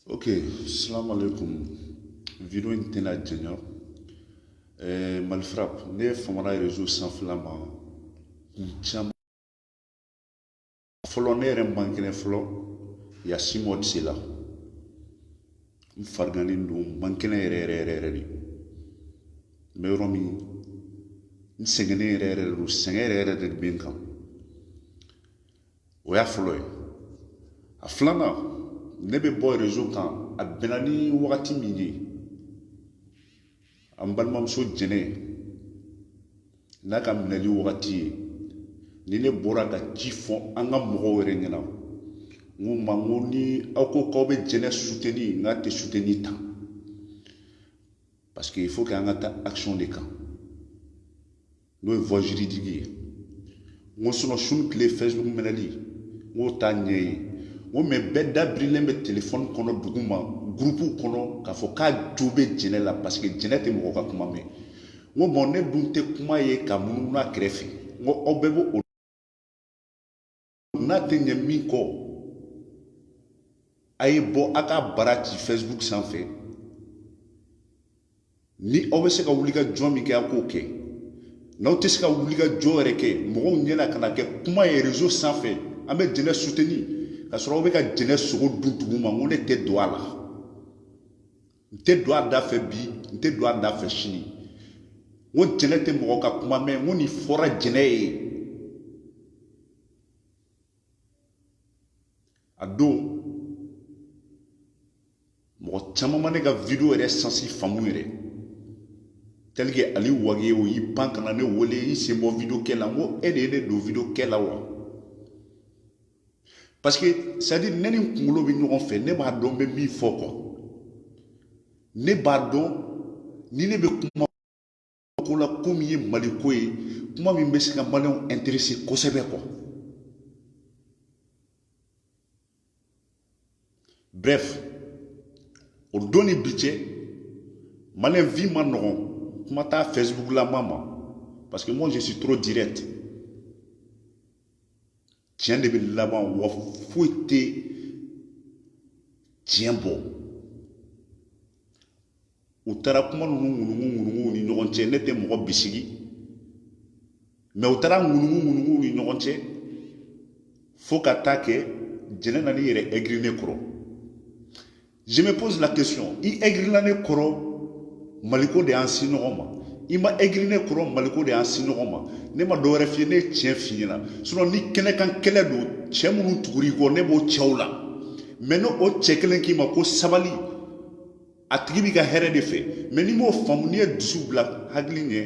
Ok, salam alaikum. Vidéo internet junior. Malfrap, ne famara réseau sans flamme. Cham. Follow ne rem bankene follow. Ya simo tsila. Mfargani ndo bankene re. Me romi. Nsengene re ru sengere re binka. Oya follow. A flana. Ne be boy réseau kan. A benani wakati mini. An balimamuso jɛnɛ n'a ka minɛli wagati ye ni ne bɔra ka ci fɔ an ka mɔgɔw yɛrɛ ɲɛna n ko ma n ko ni aw ko k'aw bɛ jɛnɛ soutenir n k'a tɛ soutenir ta parce que il faut que an ka taa action de kan n'o ye voie juridique ye n ko sinon suni tile Facebook minɛli n k'o t'a ɲɛ ye n ko mais bɛɛ da birilen bɛ téléphone kɔnɔ dugu ma groupe kɔnɔ k'a fɔ k'a jo bɛ jɛnɛ la parce que jɛnɛ tɛ mɔgɔ ka kuma mɛn n ko bon ne dun tɛ kuma ye ka munumunu a kɛrɛfɛ n ko aw bɛɛ bɛ o n'a tɛ ɲɛ min kɔ a ye bɔ a ka baara ci Facebook sanfɛ ni aw bɛ se ka wuli ka jɔn min kɛ a k'o kɛ n'aw tɛ se ka wuli ka jɔn yɛrɛ kɛ mɔgɔw ɲɛna ka na kɛ kuma ye réseau sanfɛ an bɛ jɛnɛ soutenir ka sɔrɔ aw bɛ ka jɛnɛ sogo dun dugu ma n ko ne tɛ don a la n tɛ don a da fɛ bi n tɛ don a da fɛ sini n ko jɛnɛ tɛ mɔgɔ ka kuma mɛn n ko nin fɔra jɛnɛ ye a don mɔgɔ caman ma ne ka video yɛrɛ sansi faamu yɛrɛ tel que ali wage o y'i pan kana ne wele i sen bɔ video kɛ la n ko e de ye ne don video kɛ la wa parce que c'est à dire ne ni kunkolo bɛ ɲɔgɔn fɛ ne b'a dɔn n bɛ min fɔ quoi ne b'a dɔn ni ne bɛ kuma ko la ko min ye Mali ko ye kuma min bɛ se ka maliyɛnw intéresser kosɛbɛ quoi bref o don ni bi cɛ maliyɛn vie ma nɔgɔn kuma t'a Facebook lama ma parce que moi je suis trop direct tiɲɛ de bɛ laban wa foyi tɛ tiɲɛ bɔ u taara kuma ŋunuŋu ni ɲɔgɔn cɛ ne tɛ mɔgɔ bisigi mais u taara ŋunuŋu ni ɲɔgɔn cɛ fo ka taa kɛ jɛnɛ nana i yɛrɛ aigri ne kɔrɔ je me pose la question i aigrila ne kɔrɔ maliko de y'an si ɲɔgɔn ma i ma aigri ne kɔrɔ maliko de y'an si ɲɔgɔn ma ne ma dɔwɛrɛ f'i ye ne ye tiɲɛ f'i ɲɛna sinon ni kɛnɛ kan kɛlɛ don cɛ minnu tugur'i kɔ ne b'o cɛw la mais n'o cɛ kelen k'i ma ko sabali a tigi b'i ka hɛrɛ de fɛ mais n'i m'o faamu n'i ye dusu bila hakili ɲɛ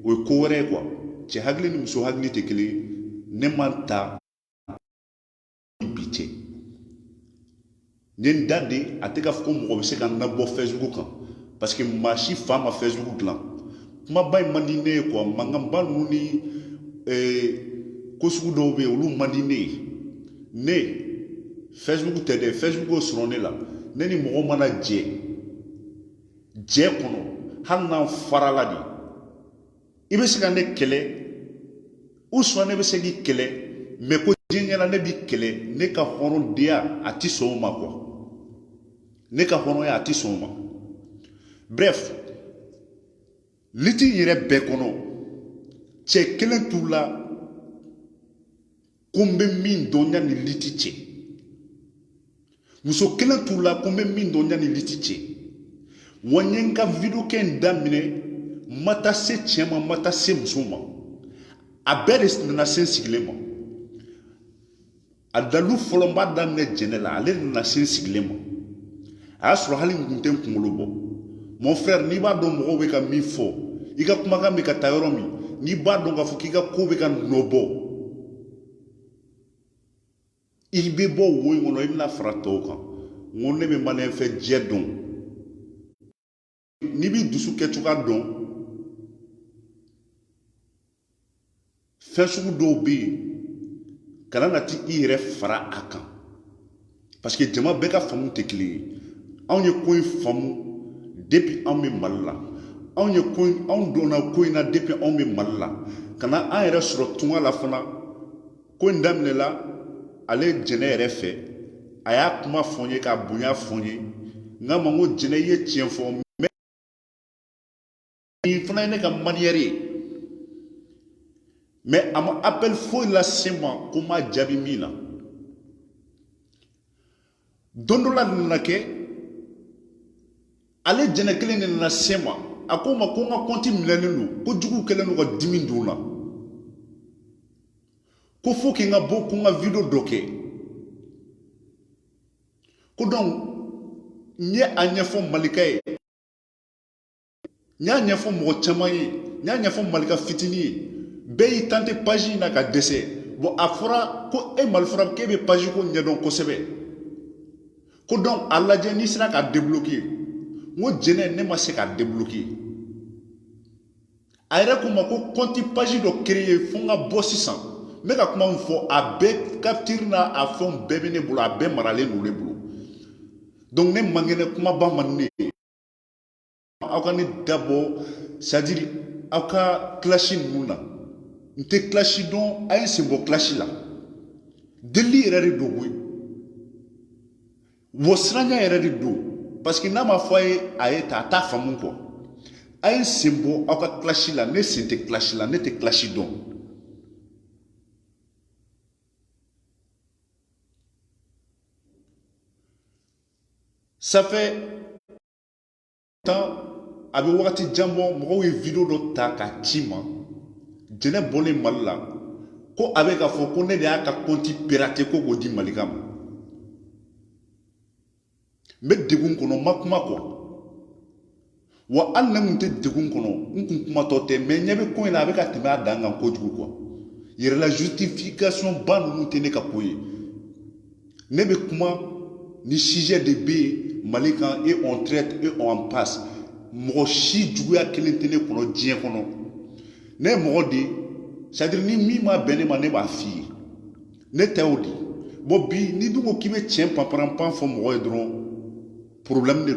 o ye ko wɛrɛ ye quoi cɛ hakili ni muso hakili tɛ kelen ye ne man ta bi cɛ n ye n da de a tɛ k'a fɔ ko mɔgɔ bɛ se ka n labɔ Facebook kan parce que maa si fa ma Facebook dilan kumaba in man di ne ye quoi mankanba ninnu ni ko sugu dɔw bɛ yen olu man di ne ye ne Facebook tɛ dɛ Facebook y'o sɔrɔ ne la ne ni mɔgɔ mana jɛ kɔnɔ hali n'an farala de i bɛ se ka ne kɛlɛ ou soit ne bɛ se k'i kɛlɛ mais ko diɲɛ ɲɛna ne b'i kɛlɛ ne ka hɔrɔndenya a tɛ sɔn o ma quoi ne ka hɔrɔnya a tɛ sɔn o ma bref litiri yɛrɛ bɛɛ kɔnɔ cɛ kelen t'u la ko n bɛ min dɔn yanni litiri cɛ muso kelen t'u la ko n bɛ min dɔn yanni litiri cɛ wa n ye n ka video kɛ in daminɛ n ma taa se cɛ ma n ma taa se muso ma a bɛɛ de nana se n sigilen ma a dalu fɔlɔ n b'a daminɛ jɛnɛ la ale de nana se n sigilen ma a y'a sɔrɔ hali n kun tɛ n kunkolo bɔ mon frère n'i b'a dɔn mɔgɔw bɛ ka min fɔ i ka kumakan bɛ ka taa yɔrɔ min n'i b'a dɔn k'a fɔ k'i ka ko bɛ ka nɔ bɔ i bɛ bɔ wo in kɔnɔ i bɛna fara tɔw kan n ko ne bɛ maliyɛn fɛ diɲɛ dɔn n'i b'i dusu kɛ cogoya dɔn fɛn sugu dɔw bɛ yen kana na ti i yɛrɛ fara a kan parce que jama bɛɛ ka faamu tɛ kelen ye anw ye ko in faamu depuis anw bɛ Mali la anw donna ko in na depuis anw bɛ Mali la ka na an yɛrɛ sɔrɔ tunga la fana ko in daminɛla ale jɛnɛ yɛrɛ fɛ a y'a kuma fɔ n ye k'a bonya fɔ n ye nga mango jene ye tien fo mais fana ne ka manière mais ama appel fo la sema kuma jabi mina dondola na ke ale jene kelen na sema akoma ko nga konti milenu ko jugu kelen ko diminduna ko fo ki nga bo ko nga video doke ko donc nye anyefo malika ye nya nyefo mo chamaye nya nyefo malika fitini be yi tante page na ka dese bo afra ko e malfra ke be page ko nyedon ko sebe ko donc alla je ni sira ka débloquer mo jene ne ma se ka débloquer ayra ko mako konti page do créer fonga bossi san me ka kuma fo abe capture na a fond bebe ne bula be marale no le bulu donc ne mangene kuma ba manne akani dabo c'est-à-dire aka clashing muna nte clashi don ay sembo clashi la deli erari do boy wosranya erari do parce que na ma foi ay ta famu ko ay sembo aka clashi la ne sente clashi la ne te clashi don ça fait temps avec wakati jambo mo wi video do ta ka chima jene bolé malla ko avec a fo ko ne ya ka konti pirate ko go di malikam me degun kono makuma ko wa annam te degun kono nkun kuma to te me nyabe ko ina avec a teme adanga ko jugu ko yere la justification ban nu te ne ka koyi ne be kuma ni sujet de B Malikan et on traite et on passe mo shi juguya kelentene kono dien kono ne mo di c'est-à-dire ni mi ma bene ma ne ba fi ne tawdi bo bi ni dungo kibe tien paparam pan fo mo dron problème de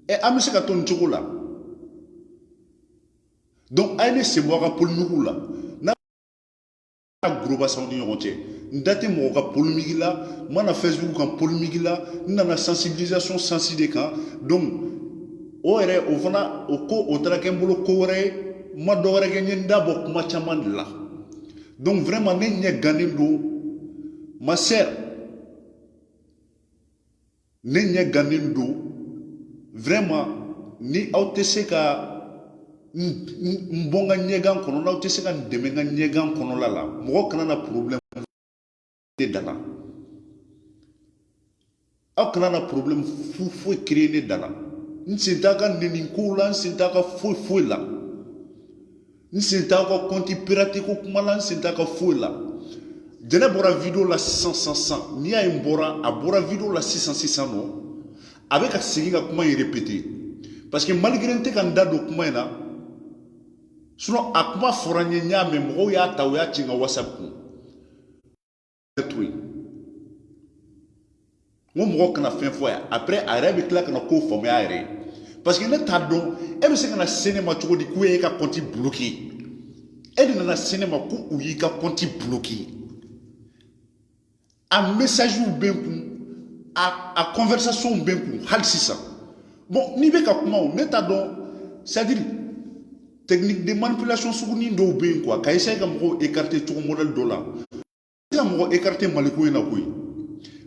et amse ka ton chokola donc ayne se mo ka polmiku la na groupe saudi yonche ndate mo ka polémique la mana Facebook kan polémique la nana sensibilisation sensible kan donc o ere o fana o ko o tra kembolo ko re ma do re gagner ndabo kuma chaman la donc vraiment ne nya ganin do ma sœur ne nya ganin do vraiment ni autese ka mbonga nyegan kono na autese ka demenga nyegan kono la mo kana na problème de dala aw kana na problème fou créer ne dala nsintaka neninkula nsintaka fou la nsintaka konti pirate ko kumala nsintaka fou la jene bora video la 600 ni ay mbora abora video la 600 no avec a singa kuma y répéter parce que malgré te kan dado kuma ina sinon akuma foranye nya me mo ya taw ya cinga whatsapp ko detruit mo mo kana fin fois après arabe claque na ko fo me ayre parce que ne tardon e be se kana cinéma to di ku e ka compte bloqué e de na cinéma ku u yi ka compte bloqué a message ou ben ku a conversation ben ku hal sisa bon ni be ka kuma o ne tardon c'est-à-dire technique de manipulation suguni ndo ben quoi kay se ka mo écarter to modèle dollar ka mo écarter maliko na koy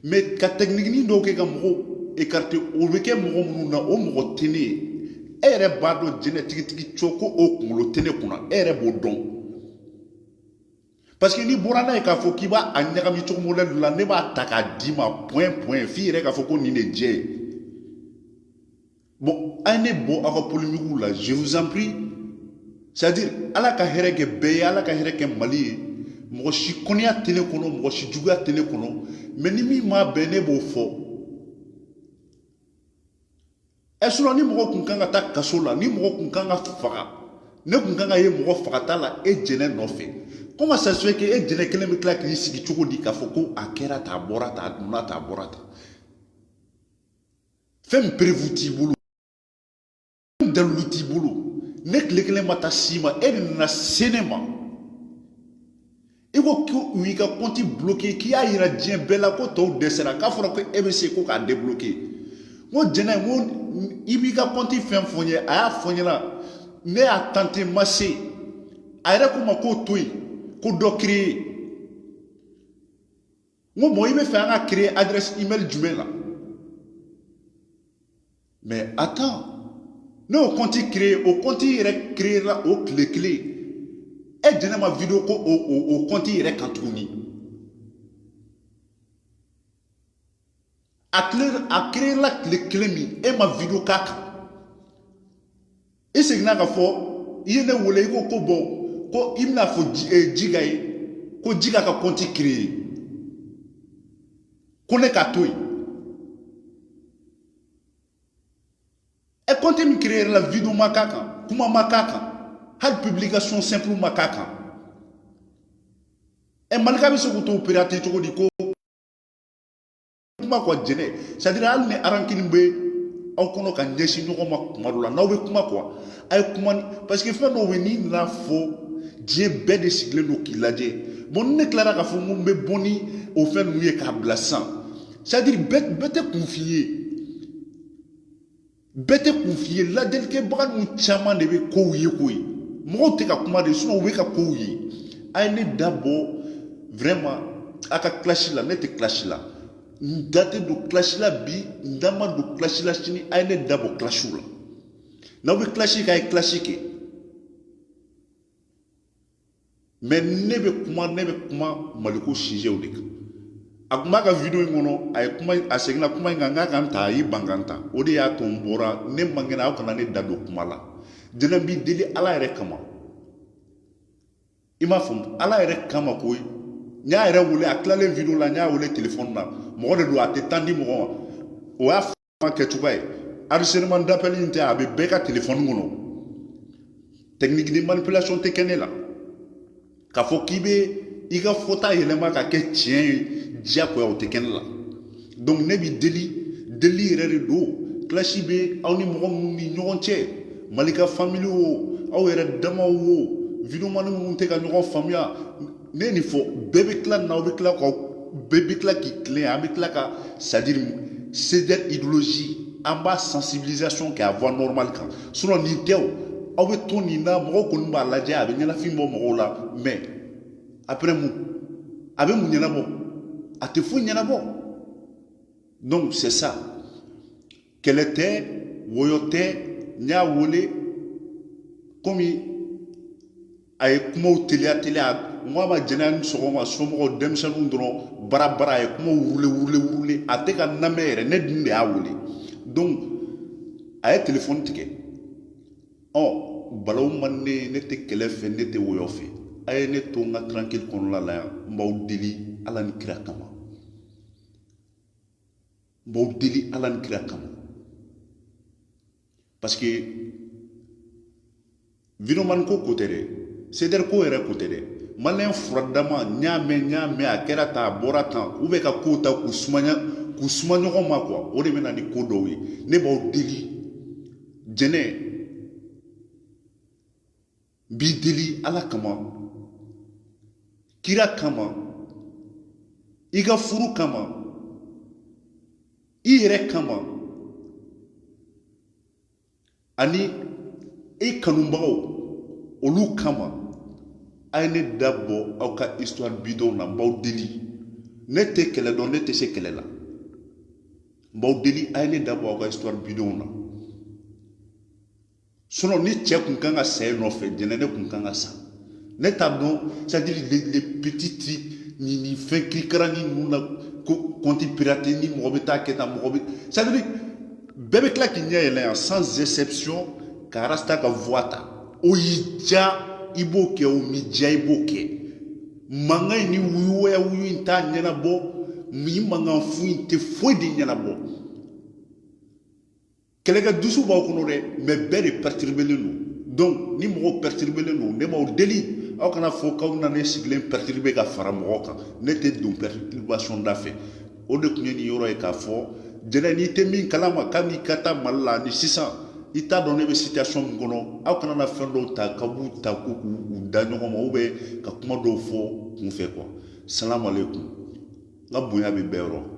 mais ka technique ni ndo ke ka mo écarter o be ke mo mu na o mo tene ere bado génétique choko o kulo tene kuna ere bo don parce que ni borana e ka fo ki ba anyaka mi to modèle la ne ba taka dima point fi re ka fo ko ni ne dje bon ane bo aka polémique là je vous en prie c'est-à-dire ala ka hereke be ala ka hereke mali mo shi konia tene kono mo shi juga tene kono mais ni mi ma bene bo fo esuro ni mo kun kanga ta kasola ni mo kun kanga faga ne kun kanga ye mo faga ta la e jene no fe comment ça se fait que e jene kele mi claque ni sigi chuko di ka fo ko akera ta borata duna ta borata fem prévuti bulu dans l'outil bulu nek lekele mata sima e na cinéma iko ko wi ka compte bloqué qui a ira dien bela ko to desera ka fora ko ebc ko ka débloquer Ngo jɛnɛ ngo i b'i ka compte fɛn fɔ n ye a y'a fɔ n ɲɛna ne y'a tenter ma se a yɛrɛ ko ma k'o to yen ko dɔ créer ngo bon i bɛ fɛ an ka créer adresse email jumɛn la mais attends ne o compte créer o compte yɛrɛ créer la o tile kelen e jɛnɛ ma vidéo ko o compte yɛrɛ kan tuguni a créer la tile kelen min e ma vidéo k'a kan e seginna ka fɔ i ye ne wele i ko bon ko i bɛna fɔ Jiga ye ko Jiga ka compte créer ko ne ka to yen e compte min créer la vidéo ma k'a kan kuma ma k'a kan hali publication simple ma k'a kan e Malika bɛ se k'o to pirater cogo di ko kuma quoi jɛnɛ c'est à dire hali ni arankini bɛ aw kɔnɔ ka ɲɛsin ɲɔgɔn ma kuma dɔ la n'aw bɛ kuma quoi a ye kuma parce que fɛn dɔw bɛ n'i nana fɔ diɲɛ bɛɛ de sigilen don k'i lajɛ bon ni ne tilara k'a fɔ ko n bɛ bɔ ni o fɛn ninnu ye k'a bila sisan c'est à dire bɛɛ tɛ kun f'i ye bɛɛ tɛ kun f'i ye lajɛlikɛbaga ninnu caman de bɛ kow ye koyi mɔgɔw tɛ ka kuma de sinon u bɛ ka kow ye a ye ne da bɔ vraiment a ka classe la ne tɛ classe la n da tɛ don classe la bi n da ma don classe la sini a ye ne da bɔ classe la n'aw bɛ classe kɛ a ye classe kɛ mais ne bɛ kuma Maliko sujet de kan a kun b'a ka vidéo in kɔnɔ a ye kuma a seginna kuma in kan n k'a kan ta a y'i ban kan ta o de y'a to n bɔra ne man kɛnɛ aw kana ne da don kuma la jɛnɛ b'i deli Ala yɛrɛ kama i m'a faamu Ala yɛrɛ kama koyi n y'a yɛrɛ wele a tilalen vidéo la n y'a wele téléphone na mɔgɔ de don a tɛ temps di mɔgɔ ma o y'a fama kɛcogoya ye harcèlement d'appel in tɛ a bɛ bɛɛ ka téléphone kɔnɔ technique de manipulation tɛ kɛ ne la k'a fɔ k'i bɛ i ka fɔta yɛlɛma ka kɛ tiɲɛ ye diyagoya o tɛ kɛ ne la donc ne bɛ deli yɛrɛ de don classe bɛ aw ni mɔgɔ minnu ni ɲɔgɔn cɛ Malika famille o aw yɛrɛ damaw o vidéoman minnu tɛ ka ɲɔgɔn faamuya ne ye nin fɔ bɛɛ bɛ tila nin na aw bɛ tila k'i tilen an bɛ tila ka c'est à dire c'est idéologie an b'a sensibilisation kɛ a voie normale kan sinon nin tɛ o aw bɛ to nin na mɔgɔw kɔni b'a lajɛ a bɛ ɲɛnafin bɔ mɔgɔw la mais après mun a bɛ mun ɲɛnabɔ a tɛ foyi ɲɛnabɔ donc c'est ça kɛlɛ tɛ wɔyɔ tɛ n y'a wele komi a ye kumaw teliya n ko a ma jɛnɛya ni sɔgɔma somɔgɔw denmisɛnninw dɔrɔn bara a ye kumaw wurule a tɛ ka lamɛn yɛrɛ ne dun de y'a wele donc a ye téléphone tigɛ balawu man ne tɛ kɛlɛ fɛ ne tɛ wɔyɔ fɛ a ye ne to n ka tranquille kɔnɔna la yan n b'aw deli Ala ni kira kama n b'aw deli Ala ni kira kama parce que vidéoman ko tɛ dɛ CDR ko yɛrɛ ko tɛ dɛ maliyɛn furadama n y'a mɛn a kɛra tan a bɔra tan ou bien ka kow ta k'u suma ɲɔgɔn ma quoi o de bɛ na ni ko dɔw ye ne b'aw deli jɛnɛ b'i deli Ala kama kira kama i ka furu kama i yɛrɛ kama ani i kanubagaw olu kama a ye ne da bɔ aw ka histoire bidɔw na n b'aw deli ne tɛ kɛlɛ dɔn ne tɛ se kɛlɛ la n b'aw deli a ye ne da bɔ aw ka histoire bidɔw na sinon ni cɛ kun kan ka sa e nɔfɛ jɛnɛ ne kun kan ka sa ne t'a dɔn c'est à dire les petites ni fɛn kirikara ni ninnu na ko compte piraté ni mɔgɔ bɛ taa kɛ tan mɔgɔ bɛ c'est à dire bɛɛ bɛ tila k'i ɲɛ yɛlɛ yan sans exception ka rasta ka voix ta o y'i diya i b'o kɛ o m'i diya i b'o kɛ mankan in ni wuyu in t'a ɲɛnabɔ ni mankan fu in tɛ foyi de ɲɛnabɔ kɛlɛkɛ dusu b'aw kɔnɔ dɛ mais bɛɛ de perturbelen don donc ni mɔgɔw perturbelen don ne b'aw deli aw kana fɔ k'aw na ne sigilen perturber ka fara mɔgɔ kan ne tɛ don perturbation da fɛ o de tun ye nin yɔrɔ ye k'a fɔ jɛnɛ n'i tɛ min kalama kabini i ka taa Mali la ni sisan i t'a dɔn ne bɛ situation min kɔnɔ aw kana na fɛn dɔw ta k'a b'u ta k'u da ɲɔgɔn ma ou bien ka kuma dɔw fɔ kun fɛ quoi salamu aleykum n ka bonya bɛ bɛɛ yɔrɔ